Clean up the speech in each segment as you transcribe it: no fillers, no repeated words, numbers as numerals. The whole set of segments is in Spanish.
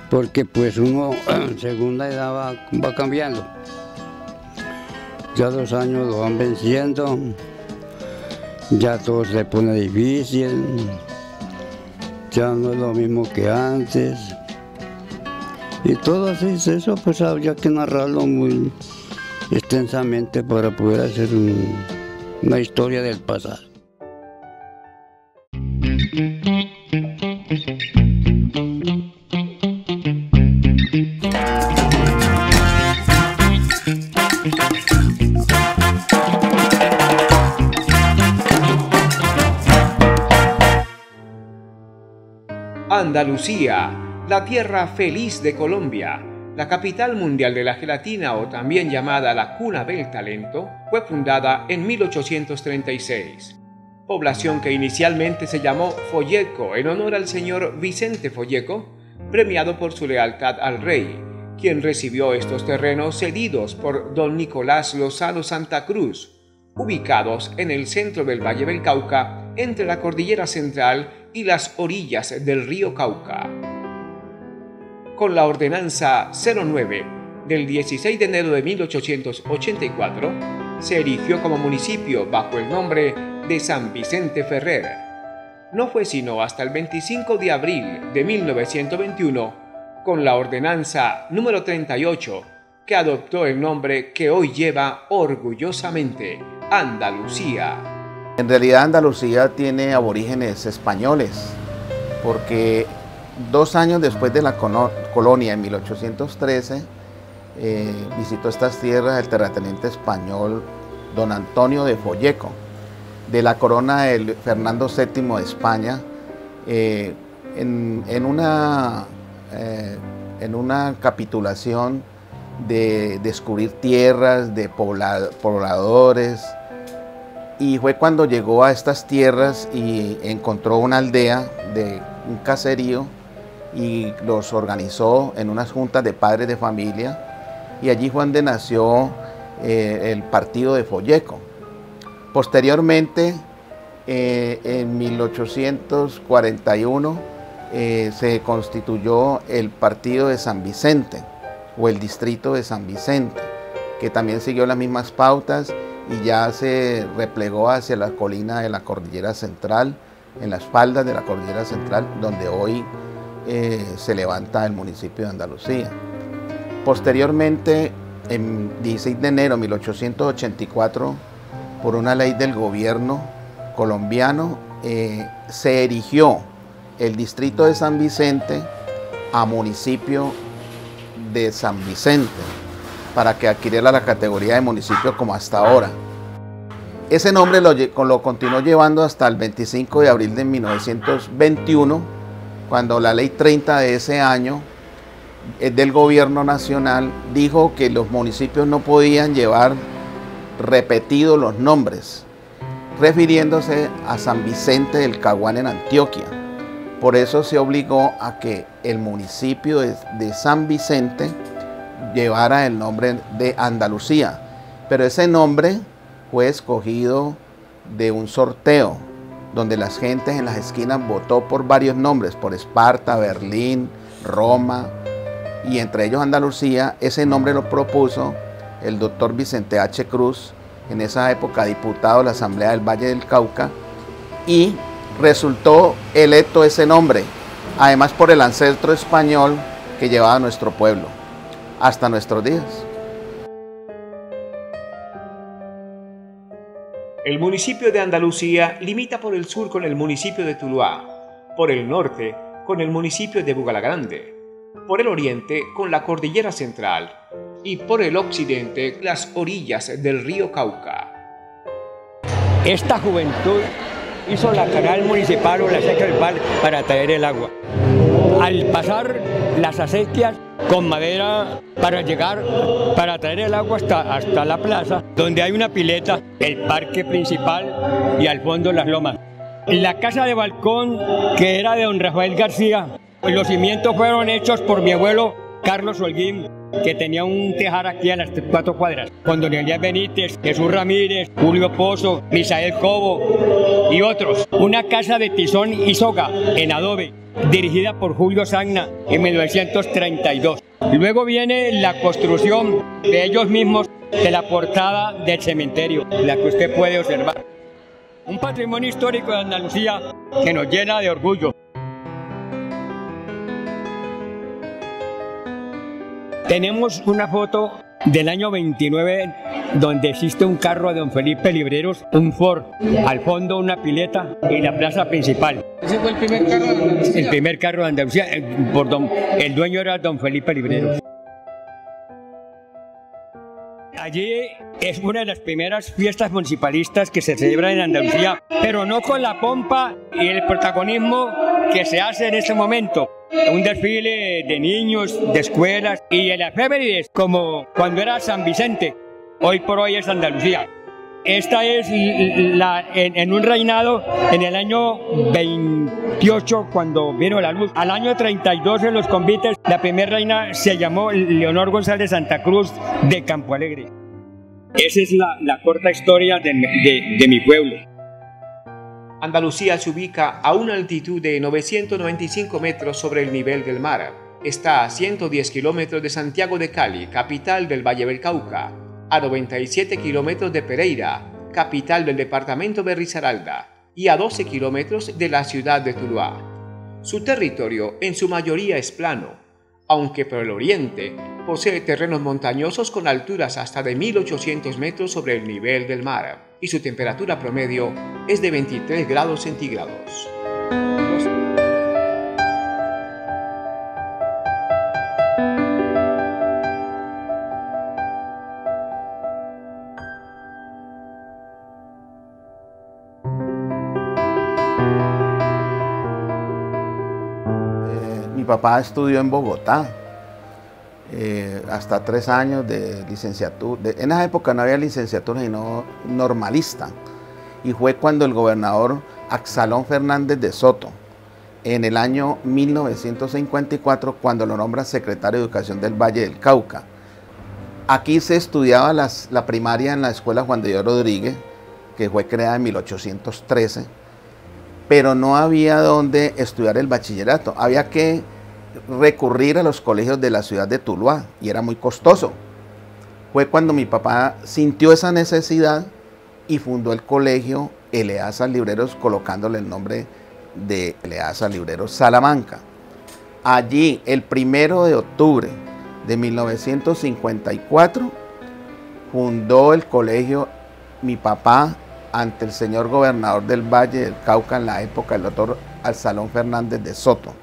Porque pues uno según la edad va cambiando. Ya los años lo van venciendo, ya todo se pone difícil, ya no es lo mismo que antes. Y todo así, eso pues habría que narrarlo muy extensamente para poder hacer una historia del pasado. Andalucía, la tierra feliz de Colombia, la capital mundial de la gelatina o también llamada la cuna del talento, fue fundada en 1836. Población que inicialmente se llamó Folleco en honor al señor Vicente Folleco, premiado por su lealtad al rey, quien recibió estos terrenos cedidos por don Nicolás Lozano Santa Cruz, ubicados en el centro del Valle del Cauca, entre la Cordillera Central y las orillas del río Cauca. Con la Ordenanza 09 del 16 de enero de 1884, se erigió como municipio bajo el nombre de San Vicente Ferrer. No fue sino hasta el 25 de abril de 1921, con la Ordenanza número 38, que adoptó el nombre que hoy lleva orgullosamente Andalucía. En realidad Andalucía tiene aborígenes españoles, porque 2 años después de la colonia, en 1813, visitó estas tierras el terrateniente español don Antonio de Folleco, de la corona de Fernando VII de España, en una capitulación de descubrir tierras, de pobladores. Y fue cuando llegó a estas tierras y encontró una aldea de un caserío y los organizó en unas juntas de padres de familia, y allí fue donde nació el partido de Folleco. Posteriormente, en 1841, se constituyó el partido de San Vicente o el distrito de San Vicente, que también siguió las mismas pautas y ya se replegó hacia la colina de la Cordillera Central, en las faldas de la Cordillera Central, donde hoy se levanta el municipio de Andalucía. Posteriormente, en 16 de enero de 1884, por una ley del gobierno colombiano, se erigió el distrito de San Vicente a municipio de San Vicente, para que adquiriera la categoría de municipio como hasta ahora. Ese nombre lo continuó llevando hasta el 25 de abril de 1921, cuando la ley 30 de ese año del gobierno nacional dijo que los municipios no podían llevar repetidos los nombres, refiriéndose a San Vicente del Caguán en Antioquia. Por eso se obligó a que el municipio de San Vicente llevara el nombre de Andalucía, pero ese nombre fue escogido de un sorteo donde las gentes en las esquinas votó por varios nombres, por Esparta, Berlín, Roma, y entre ellos Andalucía. Ese nombre lo propuso el doctor Vicente H. Cruz, en esa época diputado de la Asamblea del Valle del Cauca, y resultó electo ese nombre, además por el ancestro español que llevaba nuestro pueblo hasta nuestros días. El municipio de Andalucía limita por el sur con el municipio de Tuluá, por el norte con el municipio de Bugalagrande, por el oriente con la Cordillera Central y por el occidente las orillas del río Cauca. Esta juventud hizo la canal municipal o la seca del bar para traer el agua. Al pasar las acequias con madera para llegar, para traer el agua hasta la plaza, donde hay una pileta, el parque principal y al fondo las lomas. La casa de balcón, que era de don Rafael García, los cimientos fueron hechos por mi abuelo Carlos Holguín, que tenía un tejar aquí a las 4 cuadras, con don Elías Benítez, Jesús Ramírez, Julio Pozo, Misael Cobo y otros. Una casa de tizón y soga en adobe, dirigida por Julio Sagna en 1932. Luego viene la construcción de ellos mismos de la portada del cementerio, la que usted puede observar. Un patrimonio histórico de Andalucía que nos llena de orgullo. Tenemos una foto del año 29 donde existe un carro de don Felipe Libreros, un Ford, al fondo una pileta y la plaza principal. ¿Ese fue el primer carro de Andalucía? El primer carro de Andalucía, el dueño era don Felipe Libreros. Allí es una de las primeras fiestas municipalistas que se celebran en Andalucía, pero no con la pompa y el protagonismo que se hace en este momento. Un desfile de niños, de escuelas y el efemérides, como cuando era San Vicente, hoy por hoy es Andalucía. Esta es en un reinado en el año 28 cuando vino la luz. Al año 32 en los convites, la primera reina se llamó Leonor González Santa Cruz de Campo Alegre. Esa es la corta historia de mi pueblo. Andalucía se ubica a una altitud de 995 metros sobre el nivel del mar. Está a 110 kilómetros de Santiago de Cali, capital del Valle del Cauca, a 97 kilómetros de Pereira, capital del departamento de Risaralda, y a 12 kilómetros de la ciudad de Tuluá. Su territorio en su mayoría es plano, aunque por el oriente posee terrenos montañosos con alturas hasta de 1800 metros sobre el nivel del mar, y su temperatura promedio es de 23 grados centígrados. Mi papá estudió en Bogotá, hasta 3 años de licenciatura. En esa época no había licenciatura sino normalista, y fue cuando el gobernador Absalón Fernández de Soto, en el año 1954, cuando lo nombra secretario de Educación del Valle del Cauca. Aquí se estudiaba la primaria en la escuela Juan de Dios Rodríguez, que fue creada en 1813, pero no había donde estudiar el bachillerato. Había que recurrir a los colegios de la ciudad de Tuluá y era muy costoso. Fue cuando mi papá sintió esa necesidad y fundó el colegio Eleazar Libreros, colocándole el nombre de Eleazar Libreros Salamanca. Allí, el 1 de octubre de 1954, fundó el colegio mi papá ante el señor gobernador del Valle del Cauca en la época, el doctor Absalón Fernández de Soto.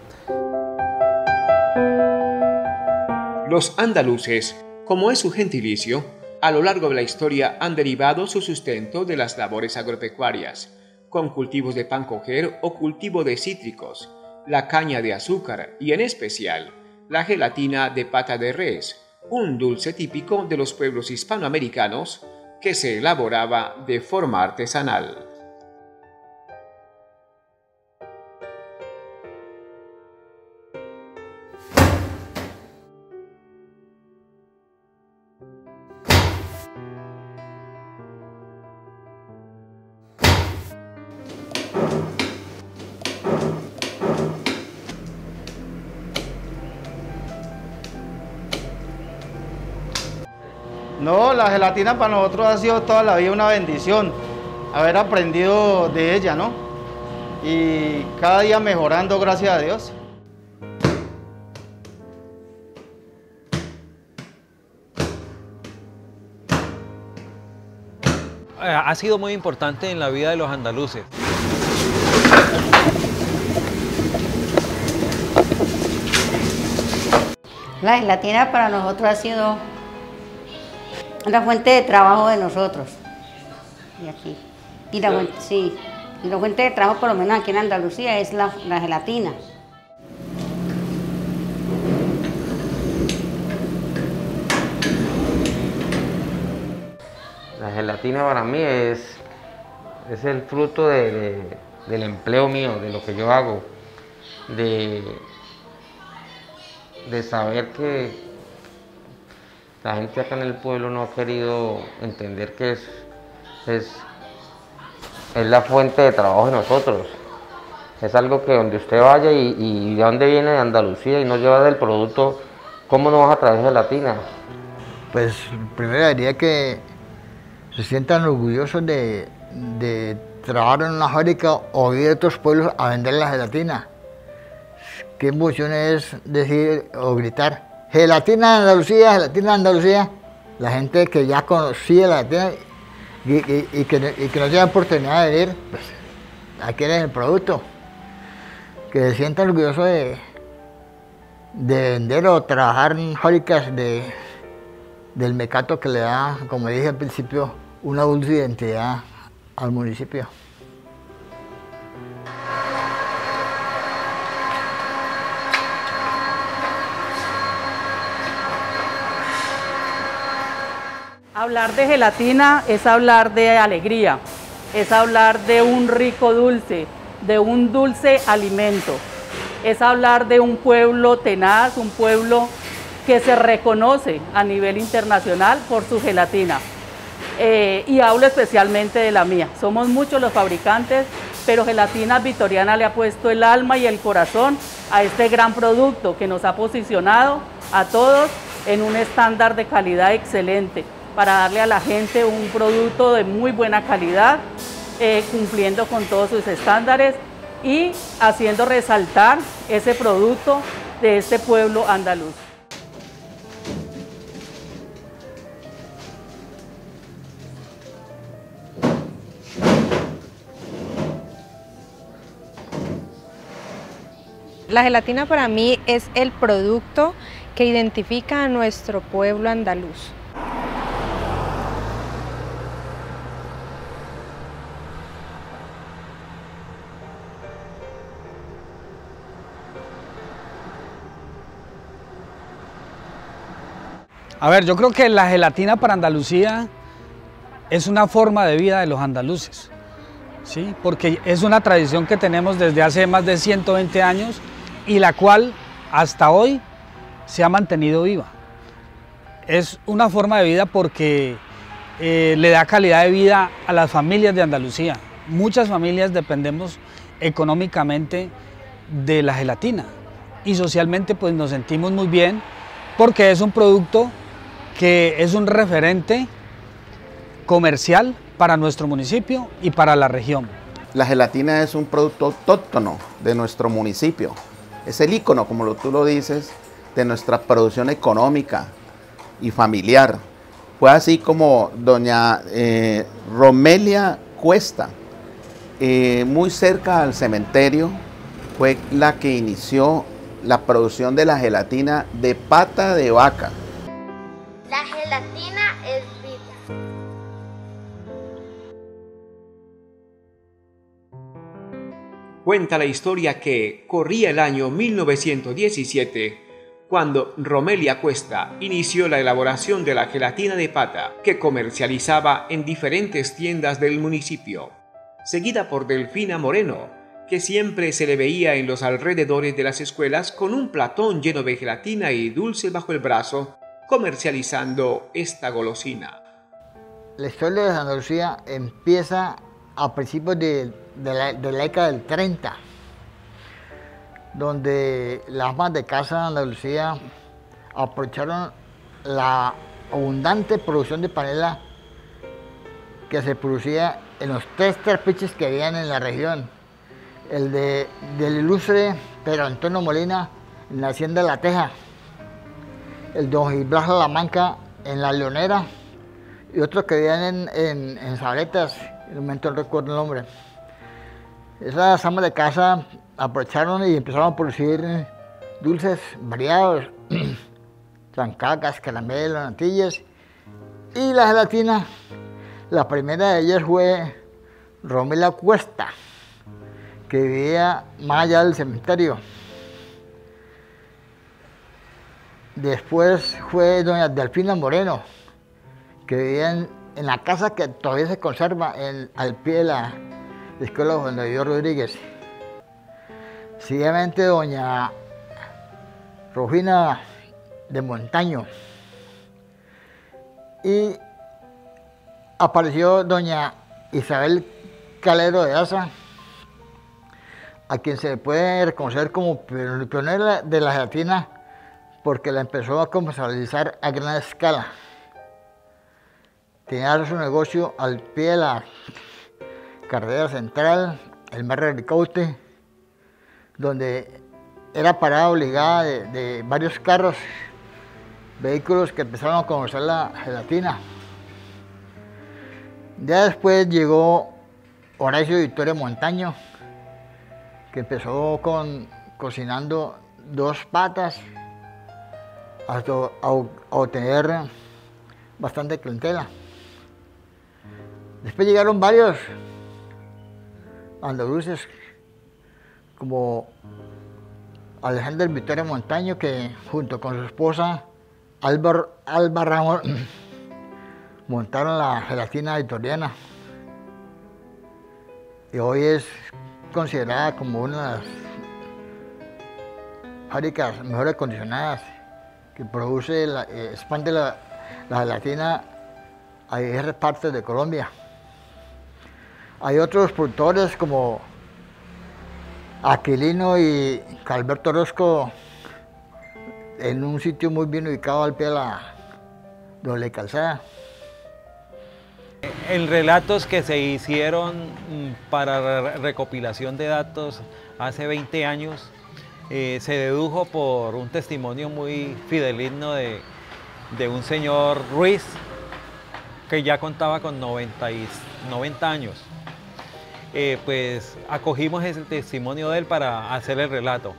Los andaluces, como es su gentilicio, a lo largo de la historia han derivado su sustento de las labores agropecuarias, con cultivos de pan coger o cultivo de cítricos, la caña de azúcar y en especial la gelatina de pata de res, un dulce típico de los pueblos hispanoamericanos que se elaboraba de forma artesanal. No, la gelatina para nosotros ha sido toda la vida una bendición, haber aprendido de ella, ¿no? Y cada día mejorando, gracias a Dios. Ha sido muy importante en la vida de los andaluces. La gelatina para nosotros ha sido una fuente de trabajo de nosotros. Y aquí. Y la fuente, sí. Y la fuente de trabajo, por lo menos aquí en Andalucía, es la gelatina. La gelatina para mí es el fruto del empleo mío, de lo que yo hago, de saber que la gente acá en el pueblo no ha querido entender que es la fuente de trabajo de nosotros. Es algo que donde usted vaya y de dónde viene, de Andalucía, y no lleva del producto, ¿cómo no vas a traer gelatina? Pues primero diría que se sientan orgullosos de trabajar en una fábrica o ir a otros pueblos a vender la gelatina. Qué emoción es decir o gritar, gelatina de Andalucía, gelatina de Andalucía. La gente que ya conocía la gelatina y que no tiene oportunidad de venir, pues aquí es el producto. Que se sientan orgullosos de vender o trabajar en fábricas del mecato, que le da, como dije al principio, una dulce identidad al municipio. Hablar de gelatina es hablar de alegría, es hablar de un rico dulce, de un dulce alimento, es hablar de un pueblo tenaz, un pueblo que se reconoce a nivel internacional por su gelatina. Y hablo especialmente de la mía. Somos muchos los fabricantes, pero Gelatinas Vitoriana le ha puesto el alma y el corazón a este gran producto que nos ha posicionado a todos en un estándar de calidad excelente, para darle a la gente un producto de muy buena calidad, cumpliendo con todos sus estándares y haciendo resaltar ese producto de este pueblo andaluz. La gelatina para mí es el producto que identifica a nuestro pueblo andaluz. A ver, yo creo que la gelatina para Andalucía es una forma de vida de los andaluces, ¿sí? Porque es una tradición que tenemos desde hace más de 120 años y la cual hasta hoy se ha mantenido viva. Es una forma de vida porque le da calidad de vida a las familias de Andalucía. Muchas familias dependemos económicamente de la gelatina y socialmente pues nos sentimos muy bien porque es un producto que es un referente comercial para nuestro municipio y para la región. La gelatina es un producto autóctono de nuestro municipio. Es el ícono, como tú lo dices, de nuestra producción económica y familiar. Fue así como doña Romelia Cuesta, muy cerca al cementerio, fue la que inició la producción de la gelatina de pata de vaca. La gelatina es vida. Cuenta la historia que corría el año 1917 cuando Romelia Cuesta inició la elaboración de la gelatina de pata que comercializaba en diferentes tiendas del municipio, seguida por Delfina Moreno, que siempre se le veía en los alrededores de las escuelas con un platón lleno de gelatina y dulce bajo el brazo, comercializando esta golosina. La historia de Andalucía empieza a principios de la década del 30, donde las amas de casa de Andalucía aprovecharon la abundante producción de panela que se producía en los 3 trapiches que habían en la región. El del ilustre Pedro Antonio Molina en la hacienda de La Teja, el don Gil Blas Salamanca en La Leonera y otros que vivían en Sabletas, en el momento no recuerdo el nombre. Esas amas de casa aprovecharon y empezaron a producir dulces variados, zancacas, caramelos, natillas, Y la gelatina, la primera de ellas fue Romela Cuesta, que vivía más allá del cementerio. Después fue doña Delfina Moreno, que vivía en la casa que todavía se conserva al pie de la escuela Juan David Rodríguez. Seguidamente doña Rufina de Montaño. Y apareció doña Isabel Calero de Asa, a quien se puede reconocer como pionera de la gelatina porque la empezó a comercializar a gran escala. Tenía su negocio al pie de la carretera central, el Mar de Ricaute, donde era parada obligada de varios carros, vehículos que empezaron a comerciar la gelatina. Ya después llegó Horacio Victoria Montaño, que empezó cocinando 2 patas hasta obtener bastante clientela. Después llegaron varios andaluces, como Alejandro Victoria Montaño, que junto con su esposa Alba Ramos montaron la gelatina vitoriana. Y hoy es considerada como una de las fábricas mejor acondicionadas, que produce, expande la gelatina a diversas partes de Colombia. Hay otros productores como Aquilino y Calberto Orozco en un sitio muy bien ubicado al pie de la doble calzada. En relatos que se hicieron para recopilación de datos hace 20 años, se dedujo por un testimonio muy fidedigno de un señor Ruiz, que ya contaba con 90 años. Pues acogimos ese testimonio de él para hacer el relato.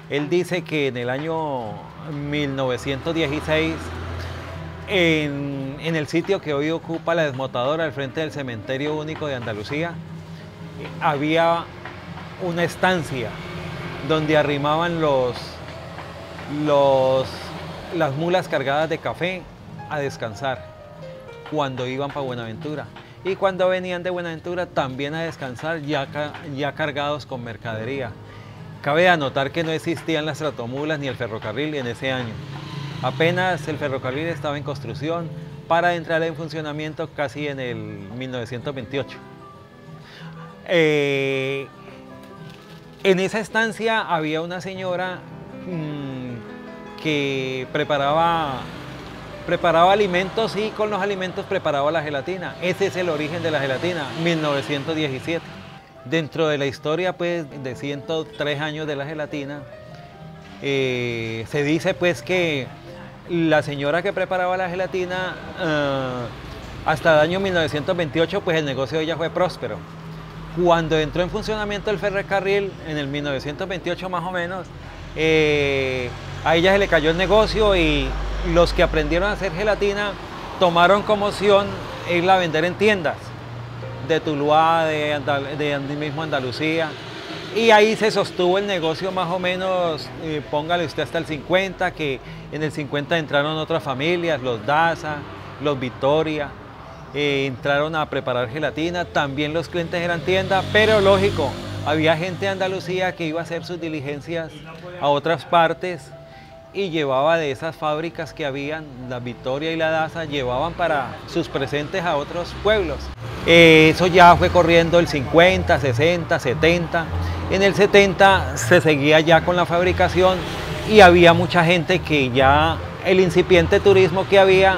Él dice que en el año 1916, en el sitio que hoy ocupa la desmotadora al frente del Cementerio Único de Andalucía, había una estancia donde arrimaban las mulas cargadas de café a descansar cuando iban para Buenaventura. Y cuando venían de Buenaventura también a descansar ya cargados con mercadería. Cabe anotar que no existían las tratomulas ni el ferrocarril en ese año. Apenas el ferrocarril estaba en construcción para entrar en funcionamiento casi en el 1928. En esa estancia había una señora que preparaba alimentos y con los alimentos preparaba la gelatina. Ese es el origen de la gelatina, 1917. Dentro de la historia pues, de 103 años de la gelatina, se dice pues que la señora que preparaba la gelatina, hasta el año 1928, pues el negocio de ella fue próspero. Cuando entró en funcionamiento el ferrocarril, en el 1928 más o menos, a ella se le cayó el negocio y los que aprendieron a hacer gelatina tomaron como opción irla a vender en tiendas de Tuluá, de mismo Andalucía, y ahí se sostuvo el negocio más o menos, póngale usted hasta el 50, que en el 50 entraron otras familias, los Daza, los Victoria, entraron a preparar gelatina, también los clientes eran tiendas, pero lógico, había gente de Andalucía que iba a hacer sus diligencias a otras partes y llevaba de esas fábricas que habían, la Victoria y la Daza, llevaban para sus presentes a otros pueblos. Eso ya fue corriendo el 50, 60, 70. En el 70 se seguía ya con la fabricación y había mucha gente que ya el incipiente turismo que había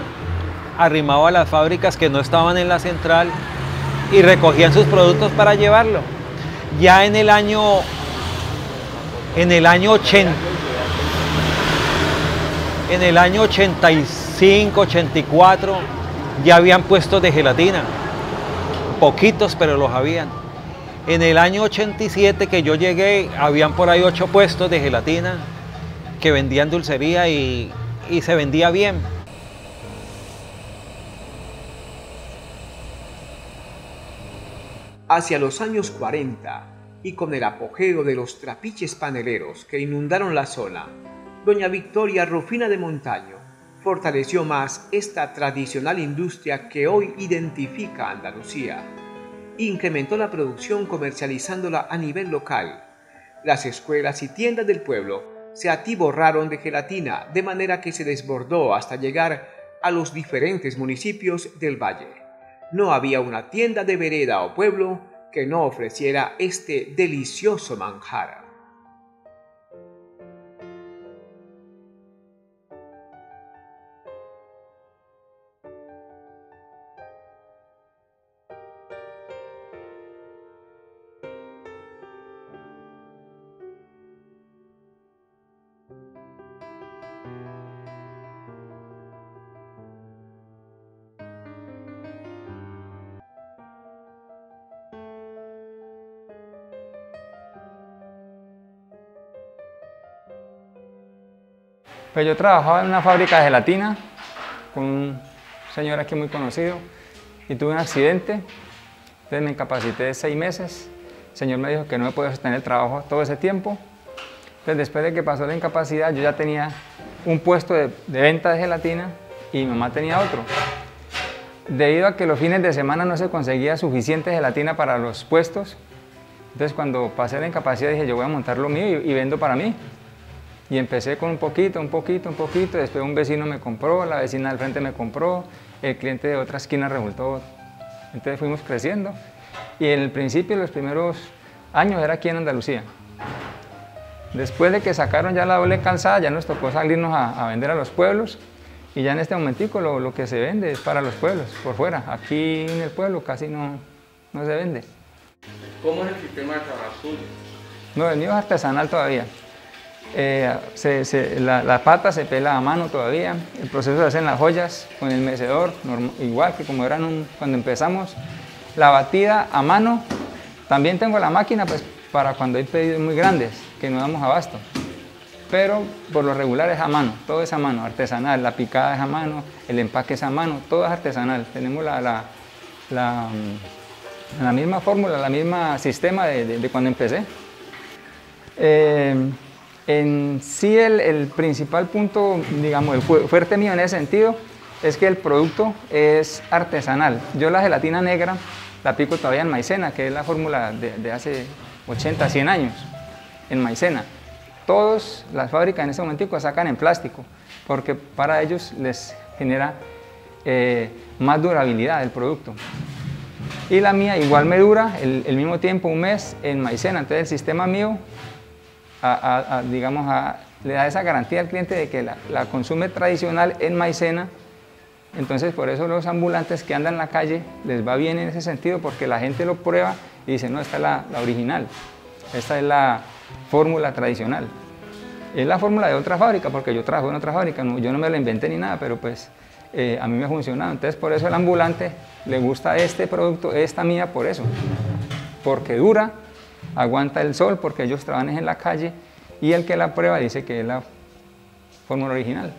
arrimaba a las fábricas que no estaban en la central y recogían sus productos para llevarlo. Ya en el año 85, 84, ya habían puestos de gelatina, poquitos pero los habían. En el año 87 que yo llegué, habían por ahí 8 puestos de gelatina que vendían dulcería y se vendía bien. Hacia los años 40, y con el apogeo de los trapiches paneleros que inundaron la zona, doña Victoria Rufina de Montaño fortaleció más esta tradicional industria que hoy identifica a Andalucía. Incrementó la producción comercializándola a nivel local. Las escuelas y tiendas del pueblo se atiborraron de gelatina, de manera que se desbordó hasta llegar a los diferentes municipios del valle. No había una tienda de vereda o pueblo que no ofreciera este delicioso manjar. Pues yo trabajaba en una fábrica de gelatina con un señor aquí muy conocido y tuve un accidente, entonces me incapacité 6 meses. El señor me dijo que no me podía sostener el trabajo todo ese tiempo. Entonces después de que pasó la incapacidad yo ya tenía un puesto de venta de gelatina y mi mamá tenía otro. Debido a que los fines de semana no se conseguía suficiente gelatina para los puestos, entonces cuando pasé la incapacidad dije yo voy a montar lo mío y vendo para mí. Y empecé con un poquito, después un vecino me compró, la vecina del frente me compró, el cliente de otra esquina resultó. Entonces fuimos creciendo y en el principio, los primeros años era aquí en Andalucía. Después de que sacaron ya la doble calzada, ya nos tocó salirnos a vender a los pueblos y ya en este momentico lo que se vende es para los pueblos, por fuera. Aquí en el pueblo casi no se vende. ¿Cómo es el sistema de trabajo suyo? No, el mío es artesanal todavía. La pata se pela a mano todavía, el proceso se hace en las joyas con el mecedor, igual que como eran cuando empezamos. La batida a mano, también tengo la máquina pues, para cuando hay pedidos muy grandes que no damos abasto, pero por lo regular es a mano, todo es a mano, artesanal, la picada es a mano, el empaque es a mano, todo es artesanal. Tenemos la misma fórmula, la misma sistema de cuando empecé. En sí el principal punto, digamos, el fuerte mío en ese sentido es que el producto es artesanal. Yo la gelatina negra la pico todavía en maicena, que es la fórmula de hace 80, 100 años, en maicena. Todas las fábricas en ese momento sacan en plástico, porque para ellos les genera más durabilidad el producto. Y la mía igual me dura el mismo tiempo, un mes, en maicena. Entonces el sistema mío le da esa garantía al cliente de que la consume tradicional en maicena. Entonces por eso los ambulantes que andan en la calle les va bien en ese sentido, porque la gente lo prueba y dice no, esta es la original, esta es la fórmula tradicional. Es la fórmula de otra fábrica, porque yo trabajo en otra fábrica, yo no me la inventé ni nada, pero pues a mí me ha funcionado. Entonces por eso el ambulante le gusta este producto, esta mía, por eso, porque dura, aguanta el sol, porque ellos trabajan en la calle y el que la prueba dice que es la fórmula original.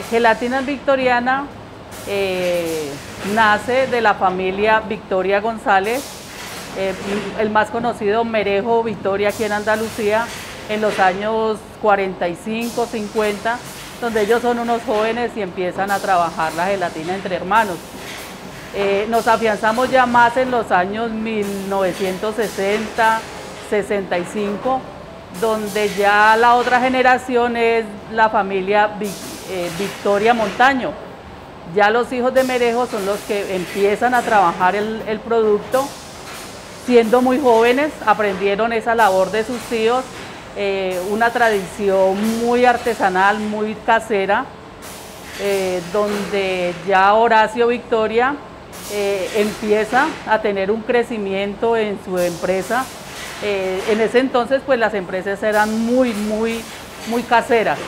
Gelatinas Victoriana nace de la familia Victoria González, el más conocido Merejo Victoria aquí en Andalucía, en los años 45, 50, donde ellos son unos jóvenes y empiezan a trabajar la gelatina entre hermanos. Nos afianzamos ya más en los años 1960, 65, donde ya la otra generación es la familia Victoria Montaño. Ya los hijos de Merejo son los que empiezan a trabajar el producto, siendo muy jóvenes, aprendieron esa labor de sus tíos, una tradición muy artesanal, muy casera, donde ya Horacio Victoria empieza a tener un crecimiento en su empresa. En ese entonces pues las empresas eran muy caseras.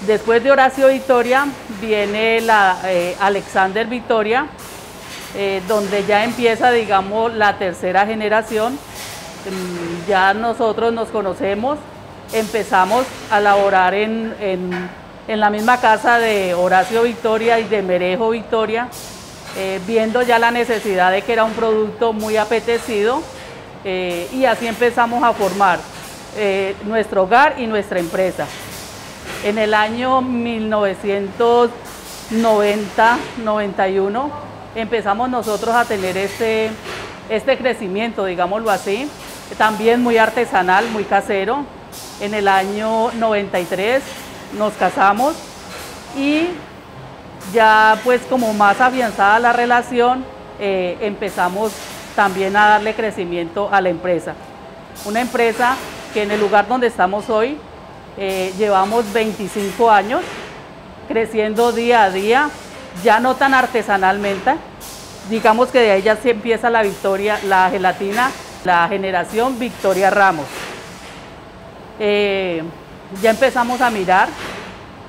Después de Horacio Victoria viene Alexander Victoria, donde ya empieza, digamos, la tercera generación. Ya nosotros nos conocemos, empezamos a laborar en la misma casa de Horacio Victoria y de Merejo Victoria, viendo ya la necesidad de que era un producto muy apetecido, y así empezamos a formar nuestro hogar y nuestra empresa. En el año 1990-91 empezamos nosotros a tener este crecimiento, digámoslo así, también muy artesanal, muy casero. En el año 93 nos casamos y ya pues como más afianzada la relación, empezamos también a darle crecimiento a la empresa. Una empresa que en el lugar donde estamos hoy llevamos 25 años creciendo día a día, ya no tan artesanalmente. Digamos que de ahí ya se empieza la gelatina, la generación Victoria Ramos. Ya empezamos a mirar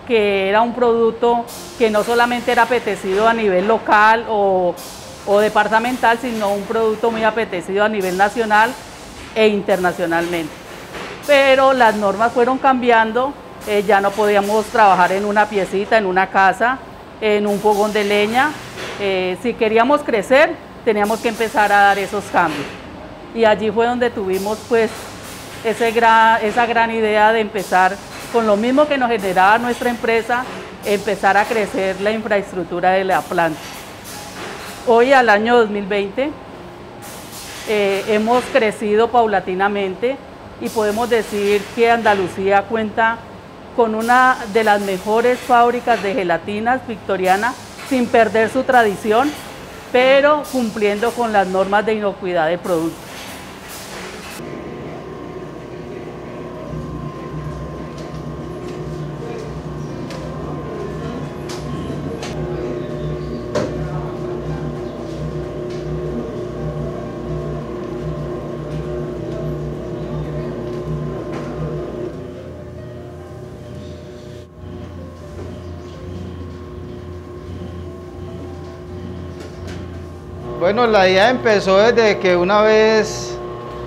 que era un producto que no solamente era apetecido a nivel local o departamental, sino un producto muy apetecido a nivel nacional e internacionalmente. Pero las normas fueron cambiando, ya no podíamos trabajar en una piecita, en una casa, en un fogón de leña. Si queríamos crecer, teníamos que empezar a dar esos cambios. Y allí fue donde tuvimos pues esa gran idea de empezar con lo mismo que nos generaba nuestra empresa, empezar a crecer la infraestructura de la planta. Hoy, al año 2020, hemos crecido paulatinamente y podemos decir que Andalucía cuenta con una de las mejores fábricas de gelatinas victoriana, sin perder su tradición, pero cumpliendo con las normas de inocuidad del producto. Bueno, la idea empezó desde que una vez,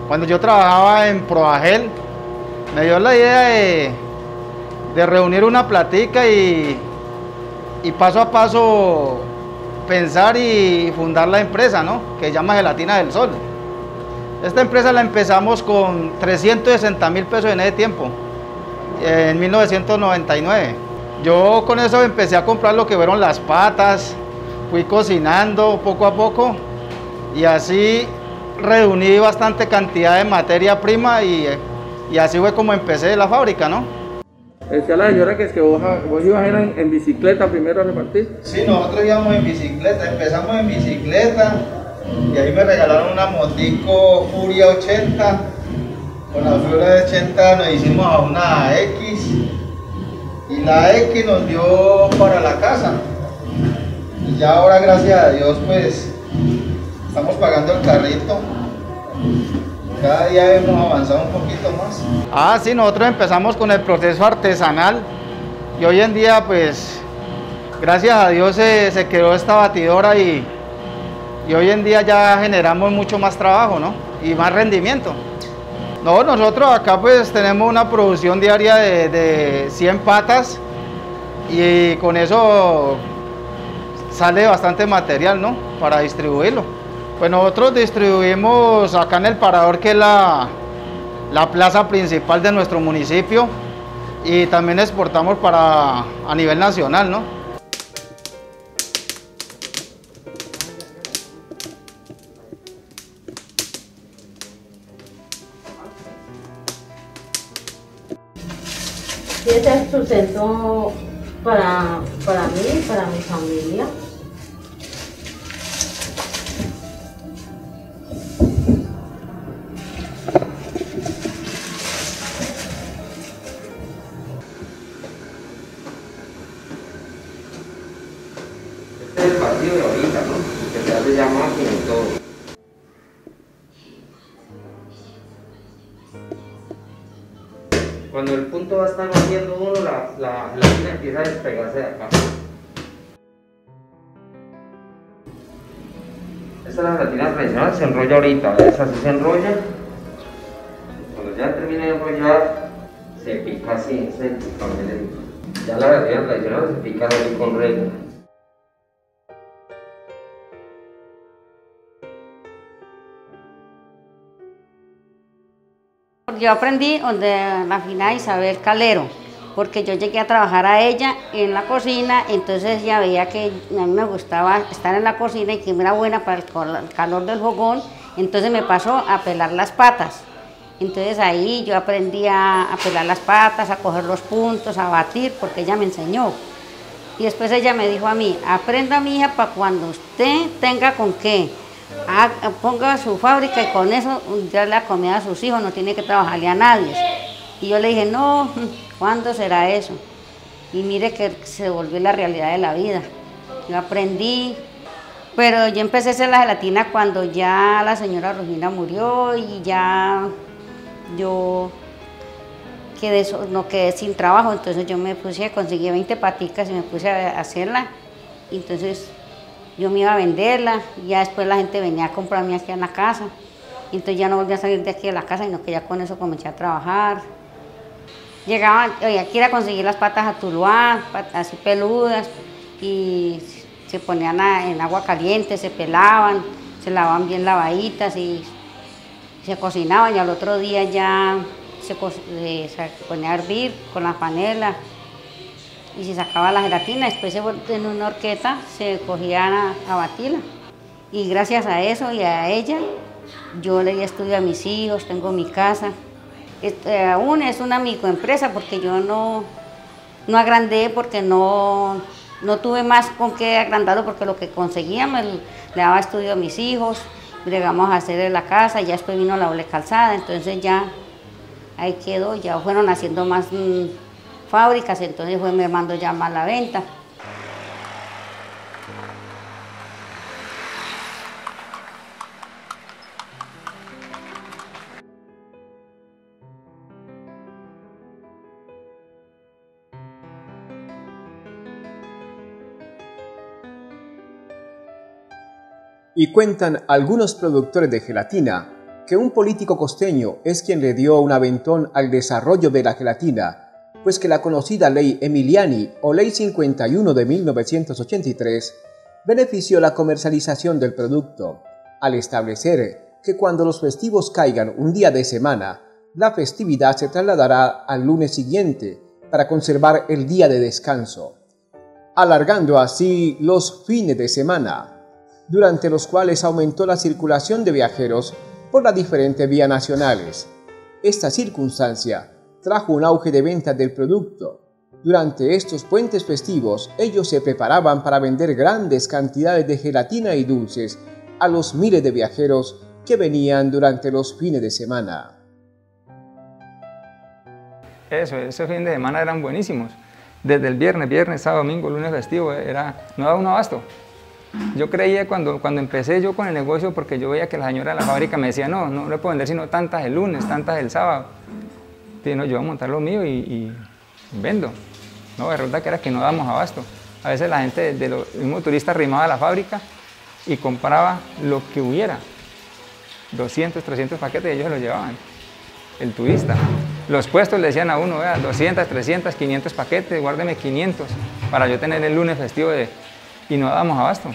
cuando yo trabajaba en Proagel, me dio la idea de reunir una platica y paso a paso pensar y fundar la empresa, ¿no? Que se llama Gelatina del Sol. Esta empresa la empezamos con 360.000 pesos en ese tiempo, en 1999. Yo con eso empecé a comprar lo que fueron las patas, fui cocinando poco a poco y así reuní bastante cantidad de materia prima y así fue como empecé la fábrica, ¿no? Decía la señora que es que vos ibas a ir en bicicleta primero a repartir. Sí, nosotros íbamos en bicicleta, empezamos en bicicleta y ahí me regalaron una motico Furia 80. Con la Furia 80 nos hicimos a una X y la X nos dio para la casa. Y ya ahora, gracias a Dios, pues estamos pagando el carrito. Cada día hemos avanzado un poquito más. Sí, nosotros empezamos con el proceso artesanal y hoy en día, pues, gracias a Dios se quedó esta batidora y hoy en día ya generamos mucho más trabajo, ¿no? Y más rendimiento. No, nosotros acá pues tenemos una producción diaria de 100 patas y con eso sale bastante material, ¿no? Para distribuirlo. Pues nosotros distribuimos acá en El Parador, que es la plaza principal de nuestro municipio, y también exportamos a nivel nacional, ¿no? Este es sustento para mí, para mi familia. Cuando el punto va a estar batiendo uno, la gelatina empieza a despegarse de acá. Esta es la gelatina tradicional, se enrolla ahorita, ¿ves? Así se enrolla. Cuando ya termine de enrollar, se pica así, se pica. Ya la gelatina tradicional se pica así con regla. Yo aprendí donde la fina Isabel Calero, porque yo llegué a trabajar a ella en la cocina, entonces ella veía que a mí me gustaba estar en la cocina y que me era buena para el calor del fogón, entonces me pasó a pelar las patas. Entonces ahí yo aprendí a pelar las patas, a coger los puntos, a batir, porque ella me enseñó. Y después ella me dijo a mí, aprenda mi hija para cuando usted tenga con qué. Ponga su fábrica y con eso ya la comida a sus hijos, no tiene que trabajarle a nadie. Y yo le dije, no, ¿cuándo será eso? Y mire que se volvió la realidad de la vida. Yo aprendí, pero yo empecé a hacer la gelatina cuando ya la señora Rufina murió y ya yo no quedé sin trabajo, entonces yo me puse, conseguí 20 paticas y me puse a hacerla. Y entonces yo me iba a venderla y ya después la gente venía a comprarme aquí en la casa. Y entonces ya no volví a salir de aquí de la casa, sino que ya con eso comencé a trabajar. Llegaban, oye, aquí era conseguir las patas a Tuluá, así peludas, y se ponían en agua caliente, se pelaban, se lavaban bien lavaditas y se cocinaban, y al otro día ya se ponía a hervir con la panela y se sacaba la gelatina, después en una horqueta se cogían a batirla. Y gracias a eso y a ella, yo le di estudio a mis hijos, tengo mi casa. Aún es una microempresa porque yo no agrandé, porque no tuve más con qué agrandarlo, porque lo que conseguía le daba estudio a mis hijos, llegamos a hacer la casa, ya después vino la doble calzada, entonces ya ahí quedó, ya fueron haciendo más fábricas, entonces fue mermando ya más la venta. Y cuentan algunos productores de gelatina que un político costeño es quien le dio un aventón al desarrollo de la gelatina, pues que la conocida Ley Emiliani o Ley 51 de 1983 benefició la comercialización del producto, al establecer que cuando los festivos caigan un día de semana, la festividad se trasladará al lunes siguiente para conservar el día de descanso, alargando así los fines de semana, durante los cuales aumentó la circulación de viajeros por las diferentes vías nacionales. Esta circunstancia trajo un auge de ventas del producto. Durante estos puentes festivos, ellos se preparaban para vender grandes cantidades de gelatina y dulces a los miles de viajeros que venían durante los fines de semana. Esos fines de semana eran buenísimos. Desde el viernes, sábado, domingo, lunes festivo, no daba un abasto. Yo creía cuando empecé yo con el negocio, porque yo veía que la señora de la fábrica me decía, no le puedo vender sino tantas el lunes, tantas el sábado. Dije, no, yo voy a montar lo mío y vendo. No, la verdad que era que no damos abasto. A veces la gente de los mismos turistas arrimaba a la fábrica y compraba lo que hubiera. 200, 300 paquetes y ellos se los llevaban. El turista. Los puestos le decían a uno, vea, 200, 300, 500 paquetes, guárdeme 500 para yo tener el lunes festivo y no dábamos abasto.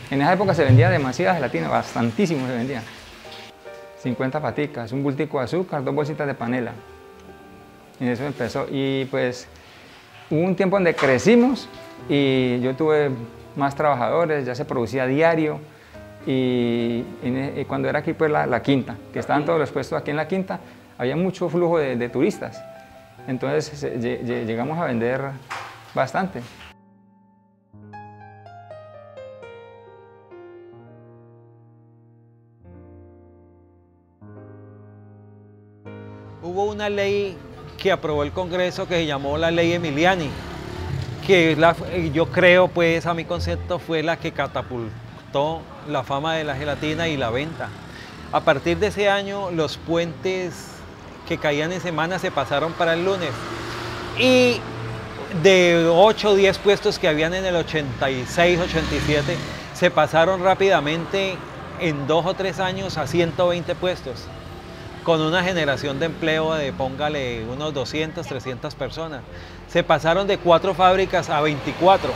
En esa época se vendía demasiada gelatina, bastantísimo se vendía. 50 paticas, un bultico de azúcar, 2 bolsitas de panela. Y eso empezó. Y pues hubo un tiempo donde crecimos y yo tuve más trabajadores, ya se producía diario. Y cuando era aquí pues la quinta, que estaban todos los puestos aquí en la quinta, había mucho flujo de turistas. Entonces llegamos a vender bastante. Hubo una ley que aprobó el Congreso que se llamó la Ley Emiliani, que yo creo, pues a mi concepto, fue la que catapultó la fama de la gelatina y la venta. A partir de ese año, los puentes que caían en semana se pasaron para el lunes. Y de 8 o 10 puestos que habían en el 86, 87, se pasaron rápidamente en 2 o 3 años a 120 puestos, con una generación de empleo de, póngale, unos 200, 300 personas. Se pasaron de 4 fábricas a 24.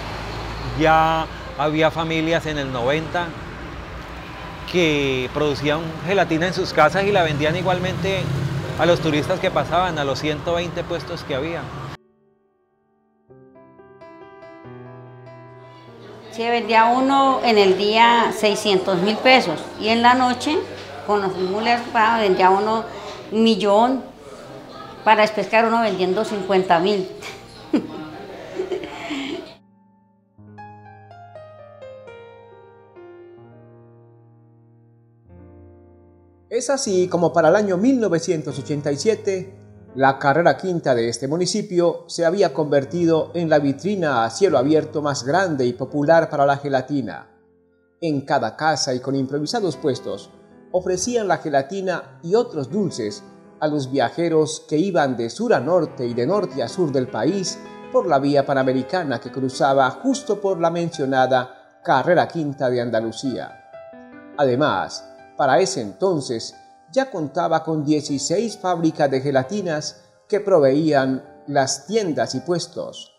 Ya había familias en el 90 que producían gelatina en sus casas y la vendían igualmente a los turistas que pasaban, a los 120 puestos que había. Se vendía uno en el día 600.000 pesos y en la noche, con los mules, vendía uno 1.000.000, para después quedar uno vendiendo 50.000. Es así como para el año 1987, la carrera quinta de este municipio se había convertido en la vitrina a cielo abierto más grande y popular para la gelatina. En cada casa y con improvisados puestos, ofrecían la gelatina y otros dulces a los viajeros que iban de sur a norte y de norte a sur del país por la vía panamericana que cruzaba justo por la mencionada carrera quinta de Andalucía. Además, para ese entonces ya contaba con 16 fábricas de gelatinas que proveían las tiendas y puestos.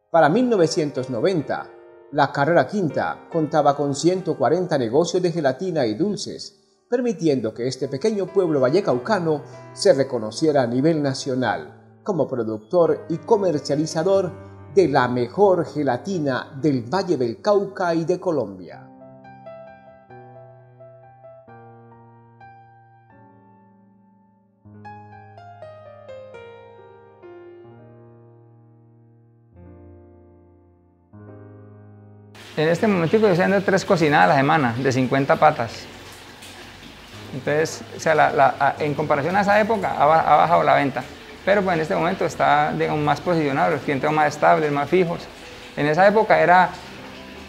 Para 1990, la carrera quinta contaba con 140 negocios de gelatina y dulces, permitiendo que este pequeño pueblo vallecaucano se reconociera a nivel nacional como productor y comercializador de la mejor gelatina del Valle del Cauca y de Colombia. En este momento yo estoy haciendo 3 cocinadas a la semana, de 50 patas. Entonces, o sea, en comparación a esa época, ha bajado la venta. Pero pues en este momento está, digamos, más posicionado, los clientes más estables, más fijos. En esa época era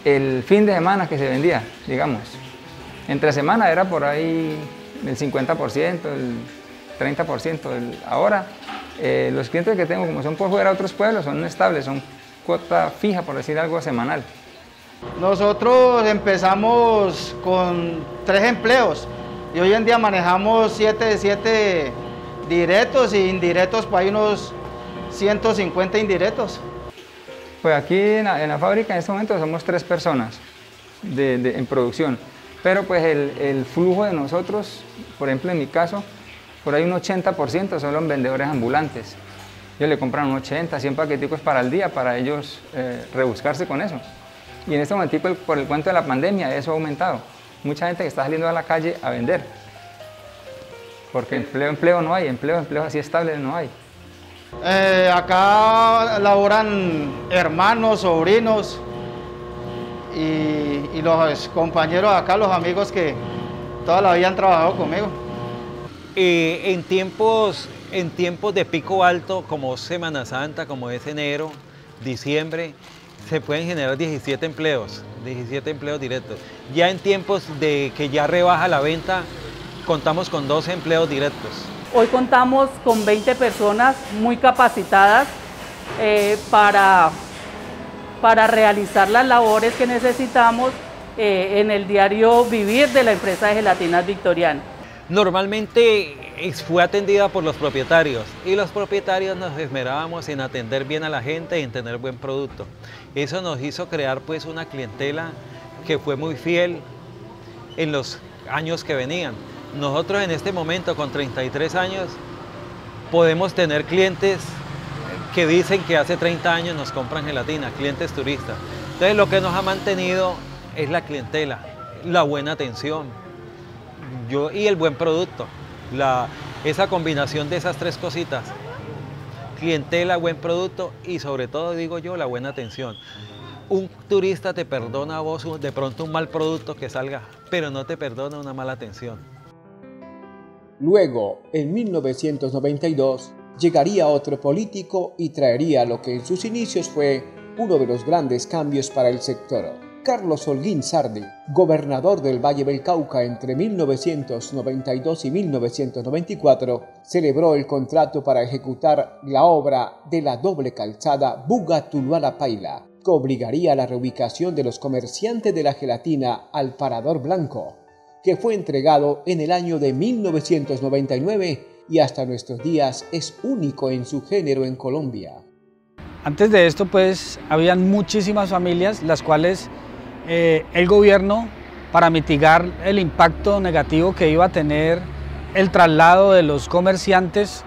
el fin de semana que se vendía, digamos. Entre semana era por ahí el 50%, el 30%. Ahora, los clientes que tengo, como son por fuera de otros pueblos, son estables, son cuota fija, por decir algo, semanal. Nosotros empezamos con 3 empleos y hoy en día manejamos 7 directos e indirectos, pues hay unos 150 indirectos. Pues aquí en la fábrica en este momento somos 3 personas en producción, pero pues el flujo de nosotros, por ejemplo en mi caso, por ahí un 80% son los vendedores ambulantes. Ellos le compran un 80, 100 paqueticos para el día para ellos rebuscarse con eso. Y en este momento, por el cuento de la pandemia, eso ha aumentado. Mucha gente que está saliendo a la calle a vender. Porque empleo no hay, empleo así estable no hay. Acá laboran hermanos, sobrinos y los compañeros acá, los amigos que toda la vida han trabajado conmigo. En tiempos de pico alto, como Semana Santa, como es enero, diciembre, se pueden generar 17 empleos directos. Ya en tiempos de que ya rebaja la venta, contamos con 12 empleos directos. Hoy contamos con 20 personas muy capacitadas para realizar las labores que necesitamos en el diario vivir de la empresa de gelatinas Victoriana. Normalmente fue atendida por los propietarios y los propietarios nos esmerábamos en atender bien a la gente y en tener buen producto. Eso nos hizo crear pues una clientela que fue muy fiel en los años que venían. Nosotros en este momento con 33 años podemos tener clientes que dicen que hace 30 años nos compran gelatina, clientes turistas. Entonces lo que nos ha mantenido es la clientela, la buena atención y el buen producto. Esa combinación de esas 3 cositas, clientela, buen producto y sobre todo, digo yo, la buena atención. Un turista te perdona a vos de pronto un mal producto que salga, pero no te perdona una mala atención. Luego, en 1992, llegaría otro político y traería lo que en sus inicios fue uno de los grandes cambios para el sector. Carlos Holguín Sardi, gobernador del Valle del Cauca entre 1992 y 1994, celebró el contrato para ejecutar la obra de la doble calzada Buga-Tuluá-La Paila, que obligaría a la reubicación de los comerciantes de la gelatina al Parador Blanco, que fue entregado en el año de 1999 y hasta nuestros días es único en su género en Colombia. Antes de esto, pues, habían muchísimas familias, las cuales el gobierno, para mitigar el impacto negativo que iba a tener el traslado de los comerciantes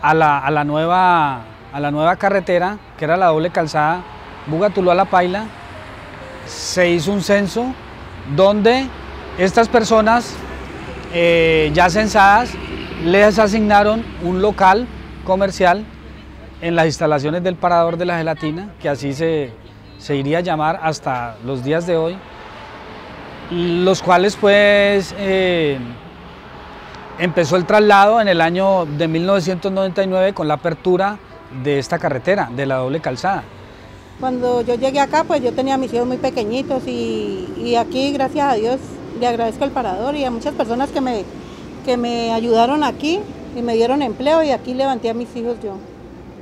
a la nueva carretera, que era la doble calzada Buga-Tuluá-La Paila, se hizo un censo donde estas personas ya censadas les asignaron un local comercial en las instalaciones del Parador de la Gelatina, que así se iría a llamar hasta los días de hoy, los cuales pues empezó el traslado en el año de 1999 con la apertura de esta carretera, de la doble calzada. Cuando yo llegué acá, pues yo tenía a mis hijos muy pequeñitos y aquí, gracias a Dios, le agradezco al Parador y a muchas personas que me ayudaron aquí y me dieron empleo, y aquí levanté a mis hijos yo.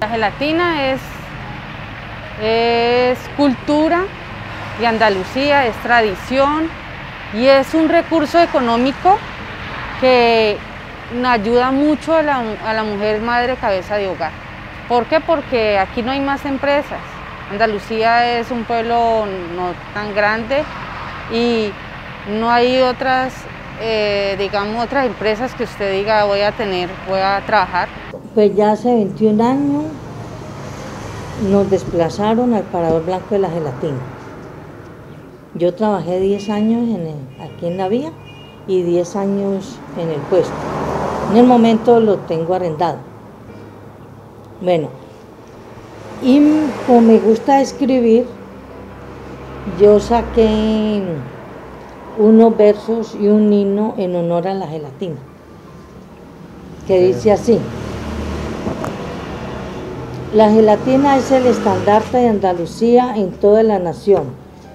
La gelatina es cultura de Andalucía, es tradición y es un recurso económico que ayuda mucho a la mujer madre cabeza de hogar. ¿Por qué? Porque aquí no hay más empresas. Andalucía es un pueblo no tan grande y no hay otras, digamos, otras empresas que usted diga voy a trabajar. Pues ya hace 21 años nos desplazaron al Parador Blanco de la Gelatina. Yo trabajé 10 años aquí en la vía y 10 años en el puesto. En el momento lo tengo arrendado. Bueno, y como me gusta escribir, yo saqué unos versos y un himno en honor a la gelatina, que dice así: la gelatina es el estandarte de Andalucía en toda la nación